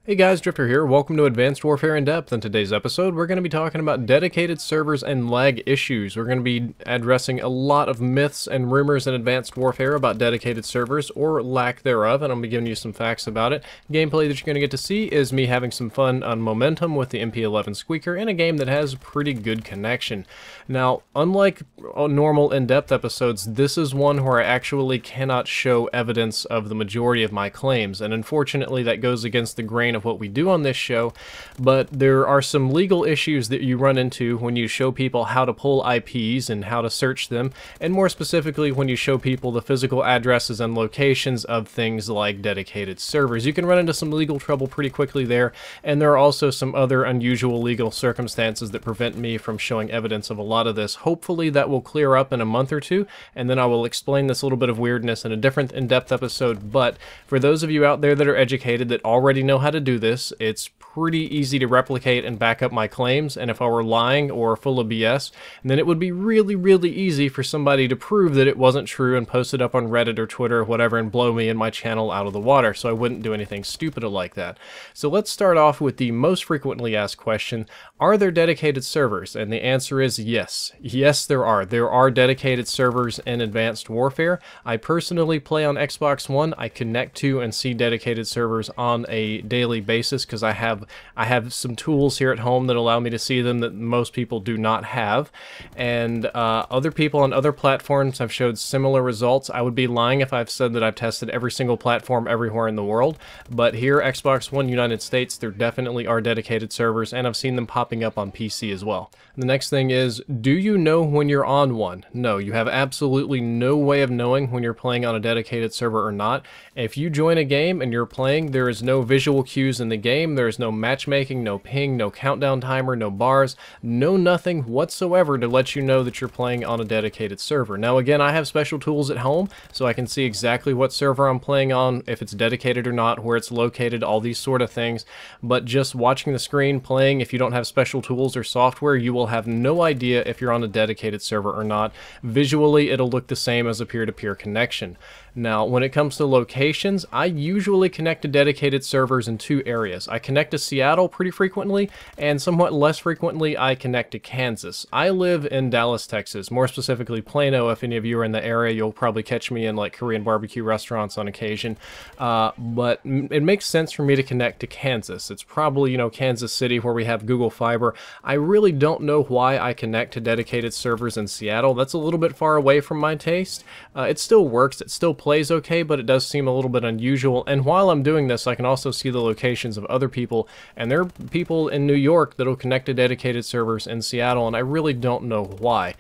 Hey guys, Drifter here. Welcome to Advanced Warfare in Depth. In today's episode, we're going to be talking about dedicated servers and lag issues. We're going to be addressing a lot of myths and rumors in Advanced Warfare about dedicated servers, or lack thereof, and I'm going to be giving you some facts about it. Gameplay that you're going to get to see is me having some fun on Momentum with the MP11 Squeaker in a game that has pretty good connection. Now, unlike normal in-depth episodes, this is one where I actually cannot show evidence of the majority of my claims, and unfortunately that goes against the grain of what we do on this show, but there are some legal issues that you run into when you show people how to pull IPs and how to search them, and more specifically when you show people the physical addresses and locations of things like dedicated servers. You can run into some legal trouble pretty quickly there, and there are also some other unusual legal circumstances that prevent me from showing evidence of a lot of this. Hopefully that will clear up in a month or two, and then I will explain this little bit of weirdness in a different in-depth episode. But for those of you out there that are educated, that already know how to do this, it's pretty easy to replicate and back up my claims, and if I were lying or full of BS, then it would be really easy for somebody to prove that it wasn't true and post it up on Reddit or Twitter or whatever and blow me and my channel out of the water, so I wouldn't do anything stupid like that. So let's start off with the most frequently asked question: are there dedicated servers? And the answer is yes. Yes, there are. There are dedicated servers in Advanced Warfare. I personally play on Xbox One. I connect to and see dedicated servers on a daily basis because I have some tools here at home that allow me to see them that most people do not have, and other people on other platforms have showed similar results. I would be lying if I've said that I've tested every single platform everywhere in the world, but here, Xbox One United States, there definitely are dedicated servers, and I've seen them popping up on PC as well. The next thing is, do you know when you're on one? No, you have absolutely no way of knowing when you're playing on a dedicated server or not. If you join a game and you're playing, there is no visual cues in the game, there is no matchmaking, no ping, no countdown timer, no bars, no nothing whatsoever to let you know that you're playing on a dedicated server. Now again, I have special tools at home, so I can see exactly what server I'm playing on, if it's dedicated or not, where it's located, all these sort of things, but just watching the screen playing, if you don't have special tools or software, you will have no idea if you're on a dedicated server or not. Visually, it'll look the same as a peer-to-peer connection. Now, when it comes to locations, I usually connect to dedicated servers in two areas. I connect to Seattle pretty frequently, and somewhat less frequently, I connect to Kansas. I live in Dallas, Texas, more specifically Plano. If any of you are in the area, you'll probably catch me in like Korean barbecue restaurants on occasion, but it makes sense for me to connect to Kansas. It's probably, you know, Kansas City where we have Google Fiber. I really don't know why I connect to dedicated servers in Seattle. That's a little bit far away from my taste. It still works, it still plays okay, but it does seem a little bit unusual, and while I'm doing this, I can also see the locations of other people, and there are people in New York that'll connect to dedicated servers in Seattle, and I really don't know why.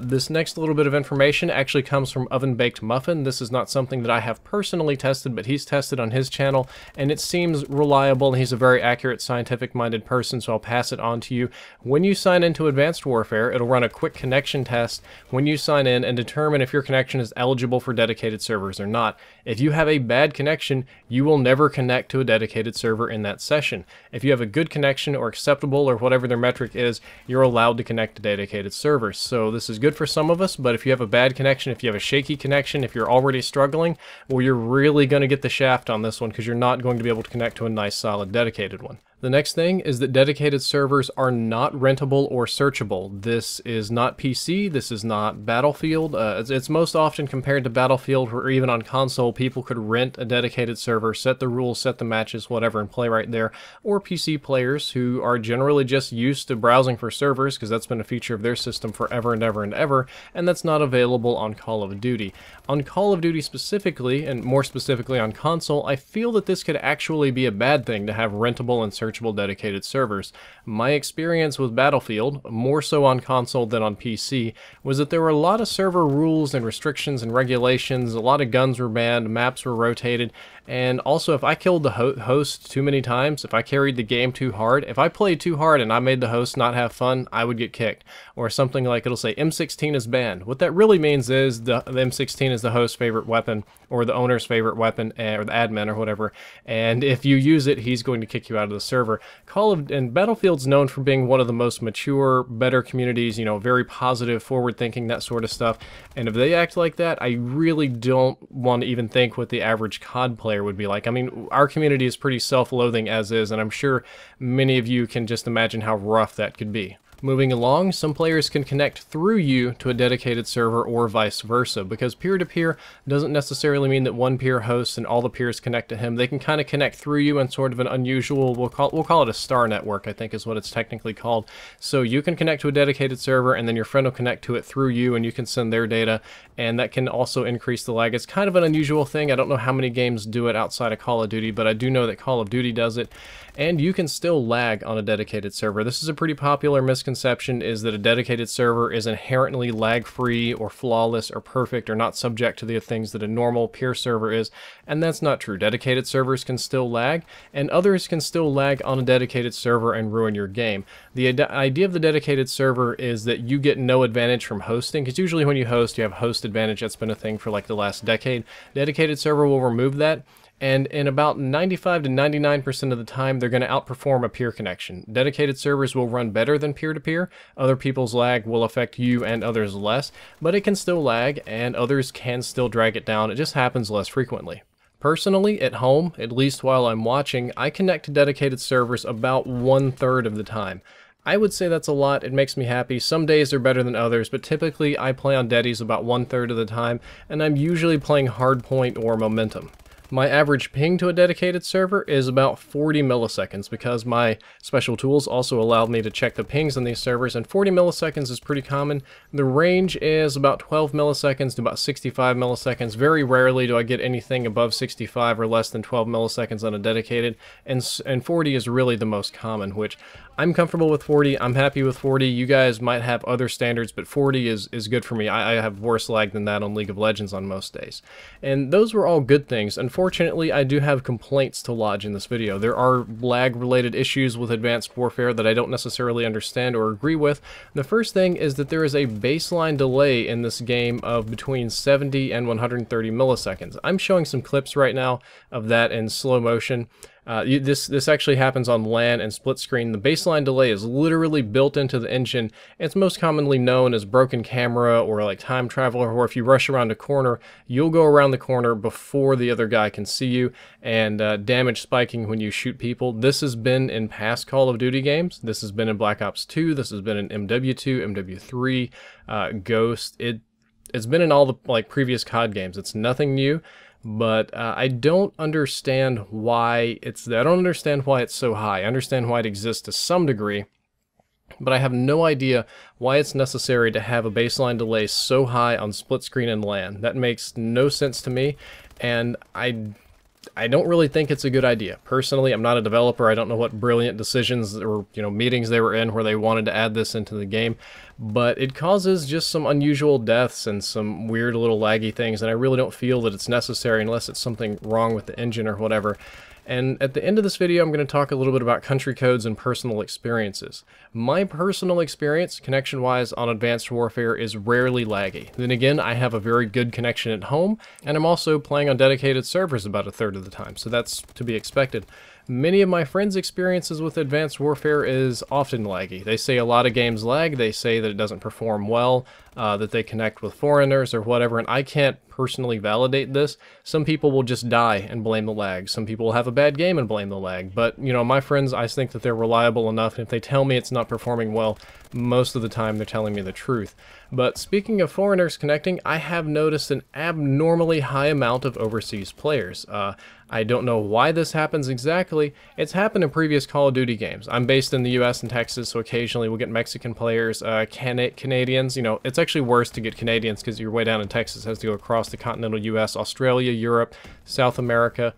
This next little bit of information actually comes from Oven Baked Muffin. This is not something that I have personally tested, but he's tested on his channel, and it seems reliable, and he's a very accurate, scientific-minded person, so I'll pass it on to you. When you sign into Advanced Warfare, it'll run a quick connection test when you sign in and determine if your connection is eligible for dedicated servers or not. If you have a bad connection, you will never connect to a dedicated server in that session. If you have a good connection or acceptable or whatever their metric is, you're allowed to connect to dedicated servers. So this is good for some of us, but if you have a bad connection, if you have a shaky connection, if you're already struggling, well, you're really going to get the shaft on this one because you're not going to be able to connect to a nice solid dedicated one. The next thing is that dedicated servers are not rentable or searchable. This is not PC, this is not Battlefield. It's most often compared to Battlefield, where even on console people could rent a dedicated server, set the rules, set the matches, whatever, and play right there. Or PC players who are generally just used to browsing for servers, because that's been a feature of their system forever and ever and ever, and that's not available on Call of Duty. On Call of Duty specifically, and more specifically on console, I feel that this could actually be a bad thing to have rentable and searchable dedicated servers. My experience with Battlefield, more so on console than on PC, was that there were a lot of server rules and restrictions and regulations, a lot of guns were banned, maps were rotated, and also if I killed the host too many times, if I carried the game too hard, if I played too hard and I made the host not have fun, I would get kicked. Or something like, it'll say M16 is banned. What that really means is the M16 is the host's favorite weapon, or the owner's favorite weapon, or the admin or whatever, and if you use it, he's going to kick you out of the server. server. And Battlefield's known for being one of the most mature, better communities, you know, very positive, forward-thinking, that sort of stuff. And if they act like that, I really don't want to even think what the average COD player would be like. I mean, our community is pretty self-loathing as is, and I'm sure many of you can just imagine how rough that could be. Moving along, some players can connect through you to a dedicated server or vice versa, because peer-to-peer doesn't necessarily mean that one peer hosts and all the peers connect to him. They can kind of connect through you in sort of an unusual, we'll call it a star network, I think is what it's technically called. So you can connect to a dedicated server, and then your friend will connect to it through you, and you can send their data, and that can also increase the lag. It's kind of an unusual thing. I don't know how many games do it outside of Call of Duty, but I do know that Call of Duty does it, and you can still lag on a dedicated server. This is a pretty popular misconception, is that a dedicated server is inherently lag-free or flawless or perfect or not subject to the things that a normal peer server is, and that's not true. Dedicated servers can still lag, and others can still lag on a dedicated server and ruin your game. The idea of the dedicated server is that you get no advantage from hosting, because usually when you host, you have host advantage. That's been a thing for like the last decade. Dedicated server will remove that, and in about 95 to 99% of the time, they're going to outperform a peer connection. Dedicated servers will run better than peer-to-peer. Other people's lag will affect you and others less, but it can still lag, and others can still drag it down. It just happens less frequently. Personally, at home, at least while I'm watching, I connect to dedicated servers about 1/3 of the time. I would say that's a lot. It makes me happy. Some days are better than others, but typically I play on Deddies about 1/3 of the time, and I'm usually playing Hardpoint or Momentum. My average ping to a dedicated server is about 40 milliseconds, because my special tools also allow me to check the pings on these servers, and 40 milliseconds is pretty common. The range is about 12 milliseconds to about 65 milliseconds. Very rarely do I get anything above 65 or less than 12 milliseconds on a dedicated, and 40 is really the most common, which I'm comfortable with 40. I'm happy with 40. You guys might have other standards, but 40 is good for me. I have worse lag than that on League of Legends on most days. And those were all good things. Unfortunately, I do have complaints to lodge in this video. There are lag-related issues with Advanced Warfare that I don't necessarily understand or agree with. The first thing is that there is a baseline delay in this game of between 70 and 130 milliseconds. I'm showing some clips right now of that in slow motion. This actually happens on LAN and split screen. The baseline delay is literally built into the engine. It's most commonly known as broken camera or like time traveler, or if you rush around a corner, you'll go around the corner before the other guy can see you, and damage spiking when you shoot people. This has been in past Call of Duty games. This has been in Black Ops 2. This has been in MW2, MW3, Ghost. It's been in all the like previous COD games. It's nothing new. But I don't understand why it's there. I don't understand why it's so high. I understand why it exists to some degree, but I have no idea why it's necessary to have a baseline delay so high on split screen and LAN. That makes no sense to me, and I don't really think it's a good idea. Personally, I'm not a developer. I don't know what brilliant decisions or meetings they were in where they wanted to add this into the game, but it causes just some unusual deaths and some weird little laggy things, and I really don't feel that it's necessary unless it's something wrong with the engine or whatever. And at the end of this video, I'm going to talk a little bit about country codes and personal experiences. My personal experience, connection-wise, on Advanced Warfare is rarely laggy. Then again, I have a very good connection at home, and I'm also playing on dedicated servers about 1/3 of the time, so that's to be expected. Many of my friends' experiences with Advanced Warfare is often laggy. They say a lot of games lag, they say that it doesn't perform well, that they connect with foreigners or whatever, and I can't personally validate this. Some people will just die and blame the lag. Some people will have a bad game and blame the lag. But, my friends, I think that they're reliable enough, and if they tell me it's not performing well, most of the time they're telling me the truth. But speaking of foreigners connecting, I have noticed an abnormally high amount of overseas players. I don't know why this happens exactly. It's happened in previous Call of Duty games. I'm based in the US and Texas, so occasionally we'll get Mexican players, Canadians. It's actually worse to get Canadians because you're way down in Texas. It has to go across the continental US, Australia, Europe, South America.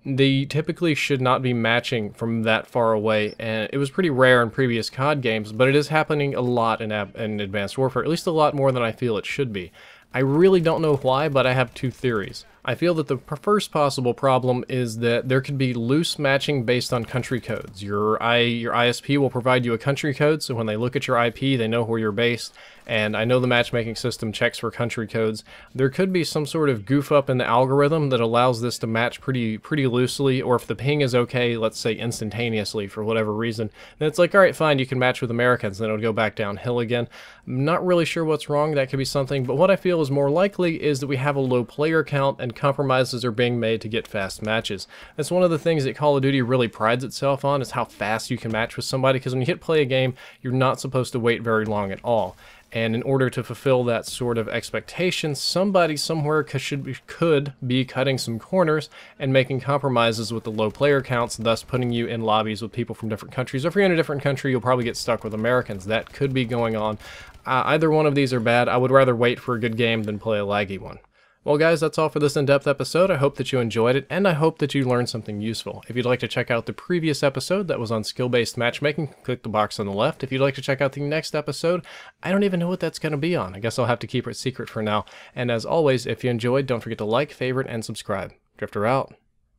They typically should not be matching from that far away, and it was pretty rare in previous COD games, but it is happening a lot in Advanced Warfare, at least a lot more than I feel it should be. I really don't know why, but I have two theories. I feel that the first possible problem is that there could be loose matching based on country codes. Your ISP will provide you a country code, so when they look at your IP, they know where you're based, and I know the matchmaking system checks for country codes. There could be some sort of goof up in the algorithm that allows this to match pretty loosely, or if the ping is okay, let's say instantaneously for whatever reason, then it's like, alright, fine, you can match with Americans, then it'll go back downhill again. I'm not really sure what's wrong, that could be something, but what I feel is more likely is that we have a low player count and compromises are being made to get fast matches. That's one of the things that Call of Duty really prides itself on, is how fast you can match with somebody, because when you hit play a game, you're not supposed to wait very long at all. And in order to fulfill that sort of expectation, somebody somewhere could be cutting some corners and making compromises with the low player counts, thus putting you in lobbies with people from different countries. Or if you're in a different country, you'll probably get stuck with Americans. That could be going on. Either one of these are bad. I would rather wait for a good game than play a laggy one. Well guys, that's all for this in-depth episode. I hope that you enjoyed it, and I hope that you learned something useful. If you'd like to check out the previous episode that was on skill-based matchmaking, click the box on the left. If you'd like to check out the next episode, I don't even know what that's going to be on. I guess I'll have to keep it secret for now. And as always, if you enjoyed, don't forget to like, favorite, and subscribe. Drifter out.